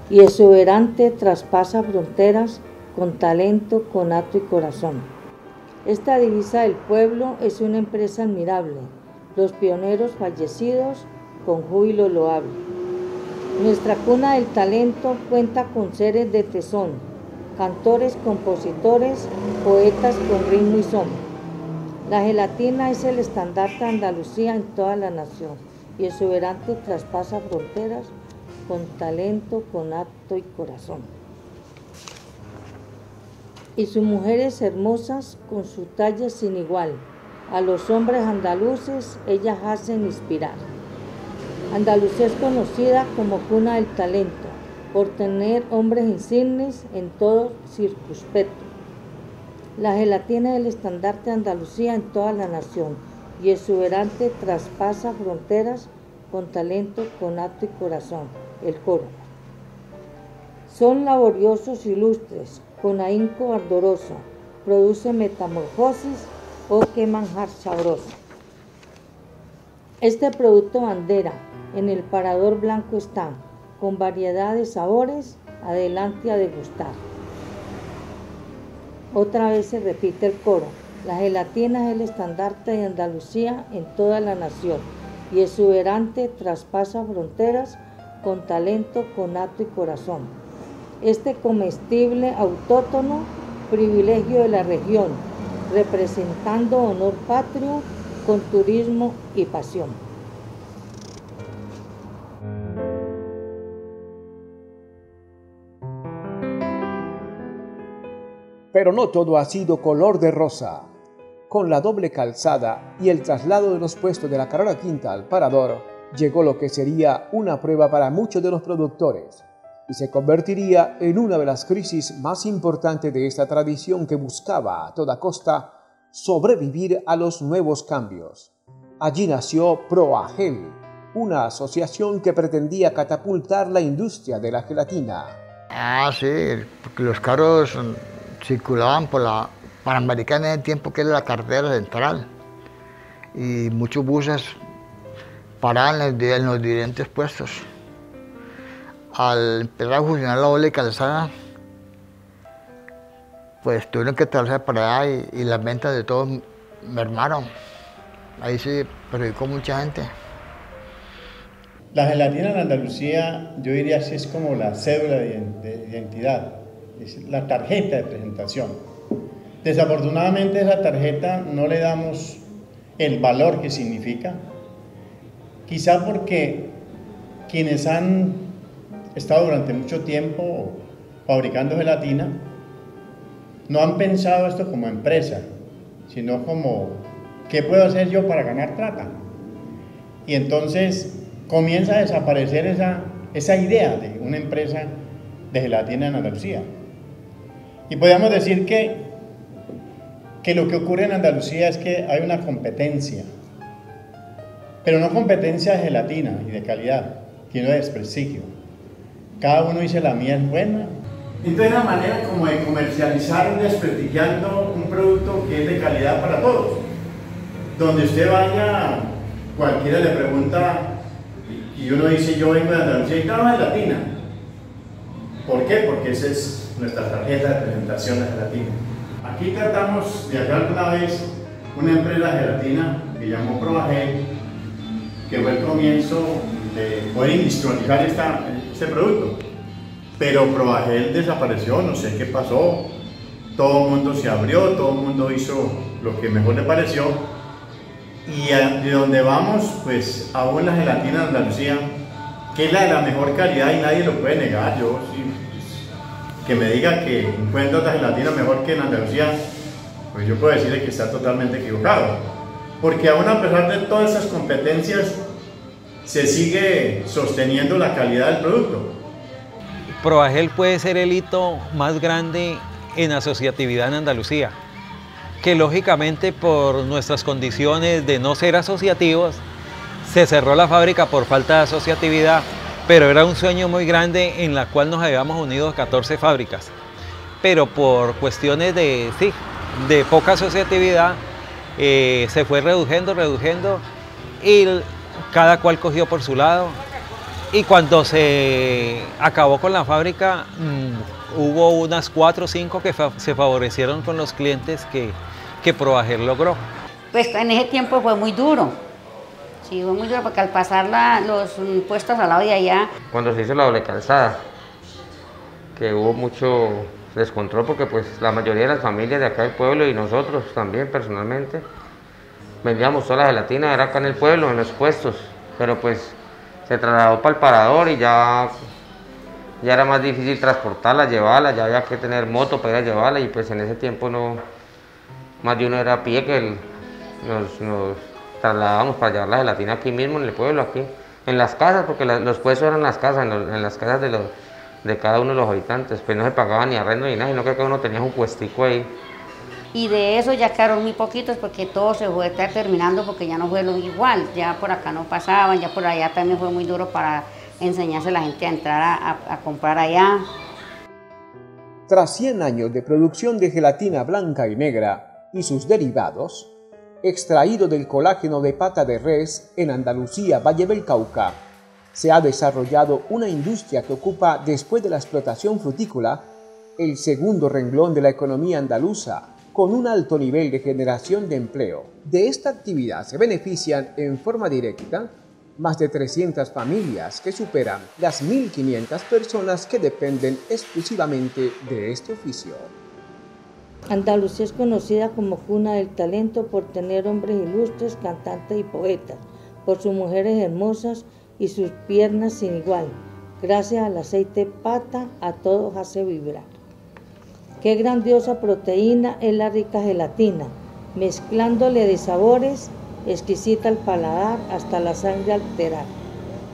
y exuberante traspasa fronteras con talento, con acto y corazón. Esta divisa del pueblo es una empresa admirable, los pioneros fallecidos con júbilo loable. Nuestra cuna del talento cuenta con seres de tesón, cantores, compositores, poetas con ritmo y son. La gelatina es el estandarte de Andalucía en toda la nación y exuberante traspasa fronteras con talento, con acto y corazón. Y sus mujeres hermosas con su talla sin igual, a los hombres andaluces ellas hacen inspirar. Andalucía es conocida como cuna del talento, por tener hombres insignes en todo circunspecto. La gelatina es el estandarte de Andalucía en toda la nación y exuberante traspasa fronteras con talento, con acto y corazón. El coro. Son laboriosos ilustres, con ahínco ardoroso, produce metamorfosis, oh qué manjar sabroso. Este producto bandera en el Parador Blanco está, con variedad de sabores, adelante a degustar. Otra vez se repite el coro. La gelatina es el estandarte de Andalucía en toda la nación y exuberante traspasa fronteras con talento, con acto y corazón. Este comestible autóctono, privilegio de la región, representando honor patrio con turismo y pasión. Pero no todo ha sido color de rosa. Con la doble calzada y el traslado de los puestos de la carrera quinta al Parador, llegó lo que sería una prueba para muchos de los productores y se convertiría en una de las crisis más importantes de esta tradición que buscaba a toda costa sobrevivir a los nuevos cambios. Allí nació Proagel, una asociación que pretendía catapultar la industria de la gelatina. Ah, sí, porque los carros circulaban por la Panamericana en el tiempo que era la carretera central y muchos buses paraban en los diferentes puestos. al empezar a funcionar la doble calzada, pues tuvieron que traerse para allá y las ventas de todos mermaron. Ahí se perjudicó mucha gente. La gelatina en Andalucía, yo diría que es como la cédula de identidad, es la tarjeta de presentación. Desafortunadamente esa tarjeta no le damos el valor que significa, quizá porque quienes han estado durante mucho tiempo fabricando gelatina no han pensado esto como empresa, sino como ¿qué puedo hacer yo para ganar plata? Y entonces comienza a desaparecer esa idea de una empresa de gelatina en Andalucía. Y podríamos decir que lo que ocurre en Andalucía es que hay una competencia, pero no competencia de gelatina y de calidad, sino de desprestigio. Cada uno dice la mía es buena. Entonces es una manera como de comercializar desprestigiando un producto que es de calidad para todos. Donde usted vaya, cualquiera le pregunta y uno dice yo vengo de Andalucía y trabajo en gelatina. ¿Por qué? Porque esa es nuestra tarjeta de presentación de gelatina. Aquí tratamos de hacer alguna vez una empresa de gelatina que llamó Provagel, que fue el comienzo de poder industrializar este producto. Pero Provagel desapareció, no sé qué pasó, todo el mundo se abrió, todo el mundo hizo lo que mejor le pareció. Y de donde vamos, pues aún la gelatina de Andalucía, que es la de la mejor calidad y nadie lo puede negar. Yo, sí, que me diga que encuentra otra gelatina mejor que en Andalucía, pues yo puedo decirle que está totalmente equivocado. Porque aún a pesar de todas esas competencias, se sigue sosteniendo la calidad del producto. Provagel puede ser el hito más grande en asociatividad en Andalucía, que lógicamente por nuestras condiciones de no ser asociativos, se cerró la fábrica por falta de asociatividad, pero era un sueño muy grande en la cual nos habíamos unido 14 fábricas. Pero por cuestiones de poca asociatividad, se fue reduciendo y cada cual cogió por su lado. Y cuando se acabó con la fábrica, hubo unas 4 o 5 que se favorecieron con los clientes que Provagel logró. Pues en ese tiempo fue muy duro. Sí, fue muy duro porque al pasar los puestos al lado de allá... Cuando se hizo la doble calzada, que hubo mucho descontrol porque pues la mayoría de las familias de acá del pueblo y nosotros también personalmente vendíamos toda la gelatina, era acá en el pueblo, en los puestos, pero pues se trasladó para el parador y ya era más difícil transportarla, llevarla, ya había que tener moto para ir a llevarla y pues en ese tiempo no, más de uno era a pie que nos trasladábamos para llevar la gelatina aquí mismo en el pueblo, aquí en las casas, porque los puestos eran las casas, en las casas de cada uno de los habitantes, pues no se pagaba ni arrendo ni nada, sino que cada uno tenía un puestico ahí. Y de eso ya quedaron muy poquitos porque todo se fue terminando porque ya no fue lo igual, ya por acá no pasaban, ya por allá también fue muy duro para enseñarse a la gente a entrar a comprar allá. Tras 100 años de producción de gelatina blanca y negra y sus derivados, extraído del colágeno de pata de res en Andalucía, Valle del Cauca, se ha desarrollado una industria que ocupa, después de la explotación frutícola, el segundo renglón de la economía andaluza, con un alto nivel de generación de empleo. De esta actividad se benefician en forma directa más de 300 familias que superan las 1.500 personas que dependen exclusivamente de este oficio. Andalucía es conocida como cuna del talento por tener hombres ilustres, cantantes y poetas, por sus mujeres hermosas y sus piernas sin igual. Gracias al aceite pata, a todos hace vibrar. Qué grandiosa proteína es la rica gelatina, mezclándole de sabores, exquisita al paladar, hasta la sangre alterar.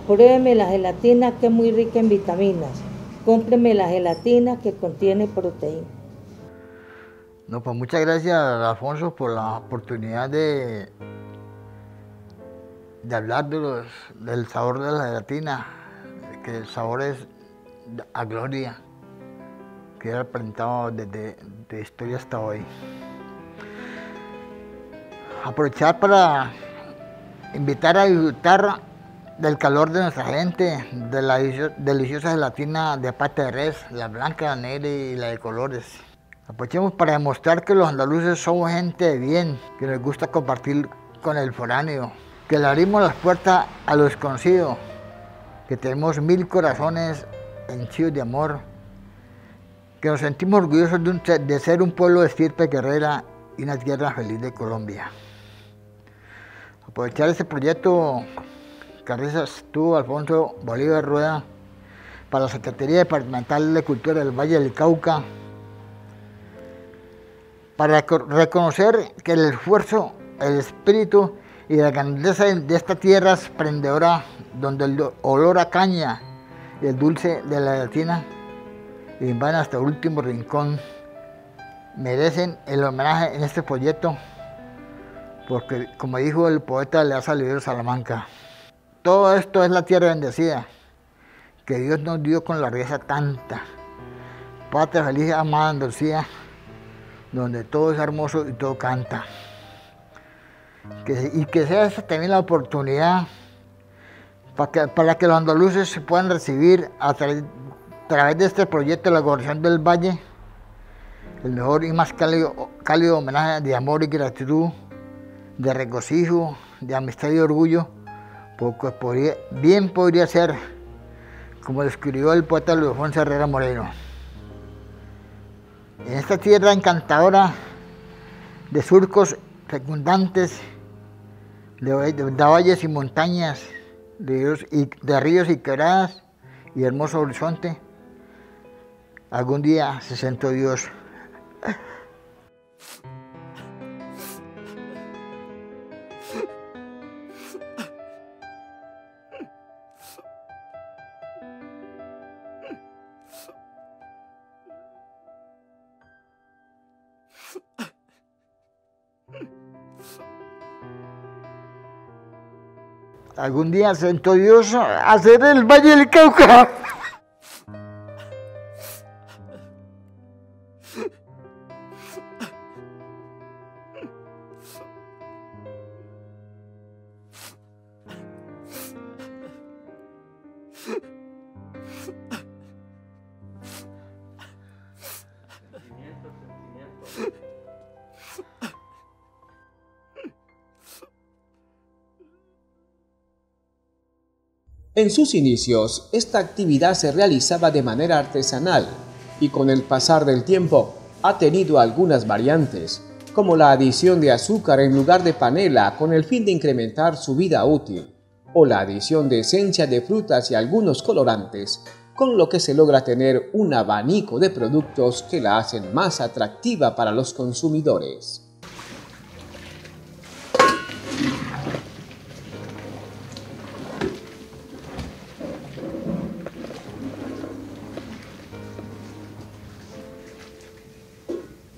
Pruébeme la gelatina que es muy rica en vitaminas. Cómpreme la gelatina que contiene proteína. No, pues muchas gracias, Alfonso, por la oportunidad de hablar del sabor de la gelatina, que el sabor es a gloria, que he presentado desde historia hasta hoy. Aprovechar para invitar a disfrutar del calor de nuestra gente, de la deliciosa gelatina de pata de res, la blanca, la negra y la de colores. Aprovechemos para demostrar que los andaluces somos gente de bien, que nos gusta compartir con el foráneo, que le abrimos las puertas a lo desconocido, que tenemos 1000 corazones henchidos de amor, que nos sentimos orgullosos de ser un pueblo de estirpe guerrera y una tierra feliz de Colombia. Aprovechar este proyecto que tuvo Alfonso Bolívar Rueda para la Secretaría Departamental de Cultura del Valle del Cauca, para reconocer que el esfuerzo, el espíritu y la grandeza de esta tierra esplendedora, donde el olor a caña y el dulce de la gelatina van hasta el último rincón, merecen el homenaje en este proyecto, porque como dijo el poeta Leaz Oliveros Salamanca, todo esto es la tierra bendecida que Dios nos dio con la riqueza tanta, patria feliz, amada Andalucía, donde todo es hermoso y todo canta. Y que sea esta también la oportunidad para que los andaluces se puedan recibir a través de este proyecto de la Gobernación del Valle el mejor y más cálido homenaje de amor y gratitud, de regocijo, de amistad y orgullo, porque bien podría ser, como lo escribió el poeta Luis Alfonso Herrera Moreno. En esta tierra encantadora de surcos fecundantes, de valles y montañas, de ríos y quebradas y hermoso horizonte, algún día se sentó Dios. Algún día sentó Dios a hacer el Valle del Cauca. En sus inicios, esta actividad se realizaba de manera artesanal y con el pasar del tiempo ha tenido algunas variantes, como la adición de azúcar en lugar de panela con el fin de incrementar su vida útil, o la adición de esencia de frutas y algunos colorantes, con lo que se logra tener un abanico de productos que la hacen más atractiva para los consumidores.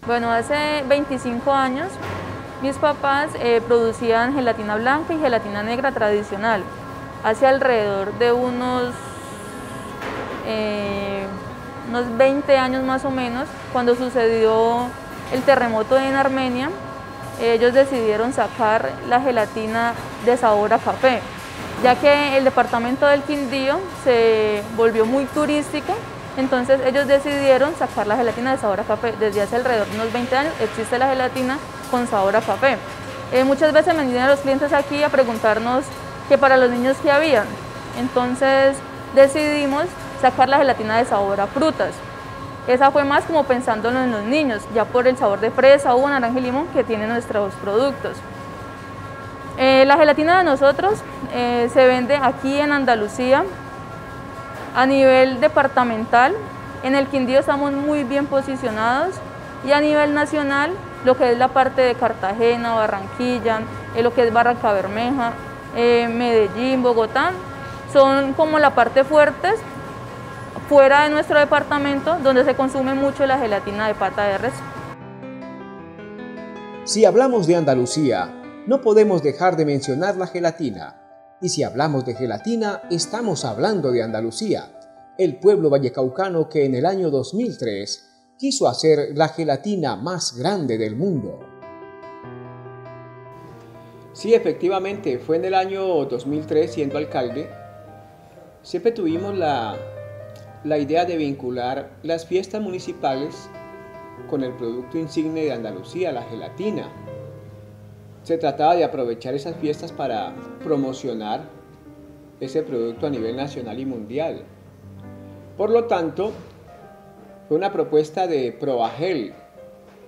Bueno, hace 25 años mis papás producían gelatina blanca y gelatina negra tradicional. Hace alrededor de unos 20 años más o menos, cuando sucedió el terremoto en Armenia, ellos decidieron sacar la gelatina de sabor a café, ya que el departamento del Quindío se volvió muy turístico. Entonces ellos decidieron sacar la gelatina de sabor a café. Desde hace alrededor de unos 20 años existe la gelatina con sabor a café. Muchas veces me vienen los clientes aquí a preguntarnos que para los niños qué había. Entonces decidimos sacar la gelatina de sabor a frutas. Esa fue más como pensándolo en los niños, ya por el sabor de fresa, uva, naranja y limón que tienen nuestros productos. La gelatina de nosotros se vende aquí en Andalucía. A nivel departamental, en el Quindío estamos muy bien posicionados, y a nivel nacional, lo que es la parte de Cartagena, Barranquilla, lo que es Barranca Bermeja, Medellín, Bogotá, son como la parte fuertes fuera de nuestro departamento, donde se consume mucho la gelatina de pata de res. Si hablamos de Andalucía, no podemos dejar de mencionar la gelatina. Y si hablamos de gelatina, estamos hablando de Andalucía, el pueblo vallecaucano que en el año 2003 quiso hacer la gelatina más grande del mundo. Sí, efectivamente, fue en el año 2003, siendo alcalde, siempre tuvimos la idea de vincular las fiestas municipales con el producto insigne de Andalucía, la gelatina. Se trataba de aprovechar esas fiestas para promocionar ese producto a nivel nacional y mundial. Por lo tanto, fue una propuesta de Proagel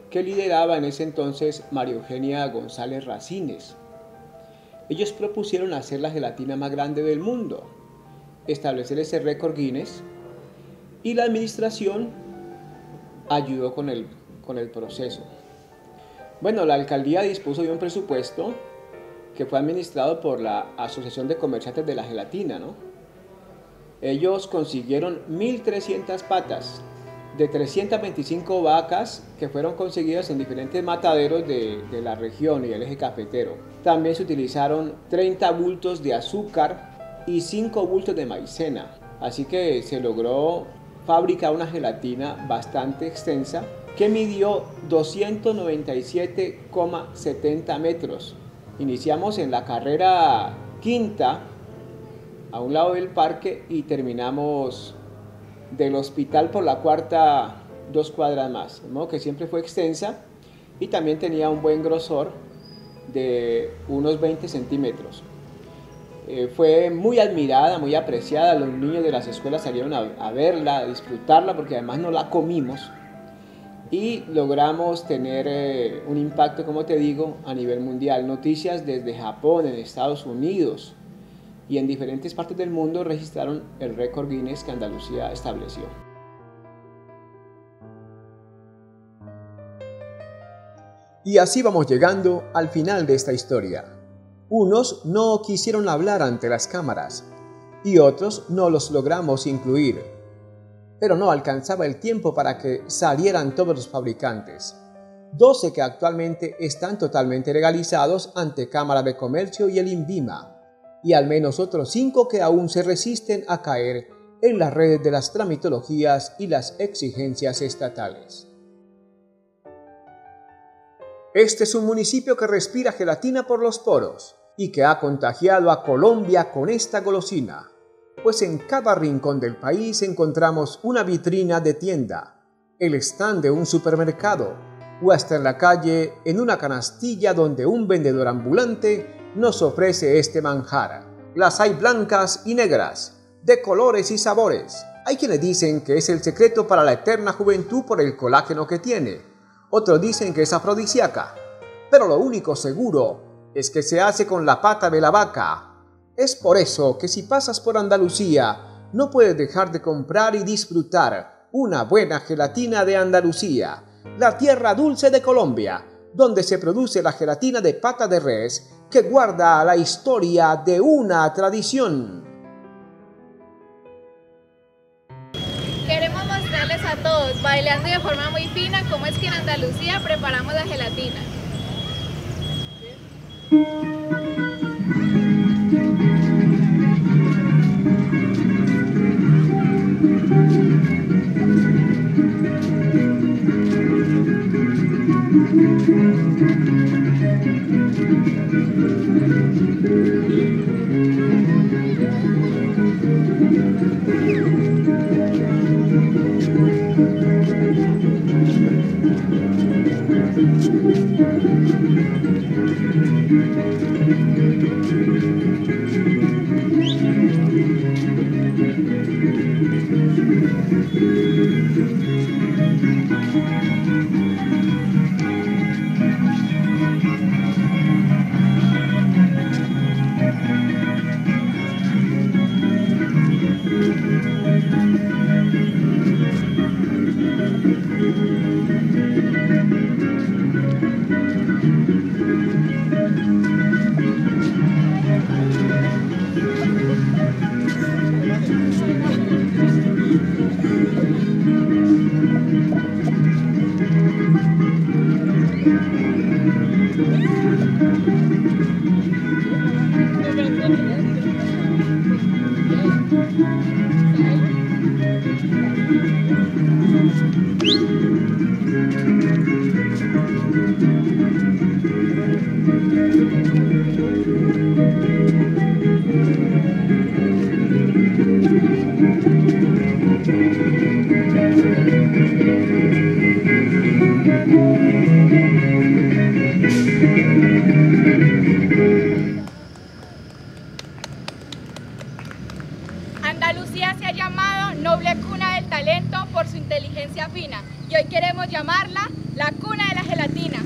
que lideraba en ese entonces María Eugenia González Racines. Ellos propusieron hacer la gelatina más grande del mundo, establecer ese récord Guinness, y la administración ayudó con el proceso. Bueno, la alcaldía dispuso de un presupuesto que fue administrado por la Asociación de Comerciantes de la Gelatina, ¿no? Ellos consiguieron 1.300 patas de 325 vacas que fueron conseguidas en diferentes mataderos de la región y del eje cafetero. También se utilizaron 30 bultos de azúcar y 5 bultos de maicena. Así que se logró fabricar una gelatina bastante extensa que midió 297,70 metros. Iniciamos en la carrera quinta, a un lado del parque, y terminamos del hospital por la cuarta, 2 cuadras más. De modo que siempre fue extensa y también tenía un buen grosor de unos 20 centímetros. Fue muy admirada, muy apreciada. Los niños de las escuelas salieron a verla, a disfrutarla, porque además no la comimos. Y logramos tener un impacto, como te digo, a nivel mundial. Noticias desde Japón, en Estados Unidos y en diferentes partes del mundo registraron el récord Guinness que Andalucía estableció. Y así vamos llegando al final de esta historia. Unos no quisieron hablar ante las cámaras y otros no los logramos incluir. Pero no alcanzaba el tiempo para que salieran todos los fabricantes. 12 que actualmente están totalmente legalizados ante Cámara de Comercio y el INVIMA, y al menos otros 5 que aún se resisten a caer en las redes de las tramitologías y las exigencias estatales. Este es un municipio que respira gelatina por los poros y que ha contagiado a Colombia con esta golosina, pues en cada rincón del país encontramos una vitrina de tienda, el stand de un supermercado o hasta en la calle en una canastilla donde un vendedor ambulante nos ofrece este manjar. Las hay blancas y negras, de colores y sabores. Hay quienes dicen que es el secreto para la eterna juventud por el colágeno que tiene. Otros dicen que es afrodisíaca. Pero lo único seguro es que se hace con la pata de la vaca. Es por eso que si pasas por Andalucía, no puedes dejar de comprar y disfrutar una buena gelatina de Andalucía, la tierra dulce de Colombia, donde se produce la gelatina de pata de res que guarda la historia de una tradición. Queremos mostrarles a todos, bailando de forma muy fina, cómo es que en Andalucía preparamos la gelatina. llamarla la cuna de la gelatina.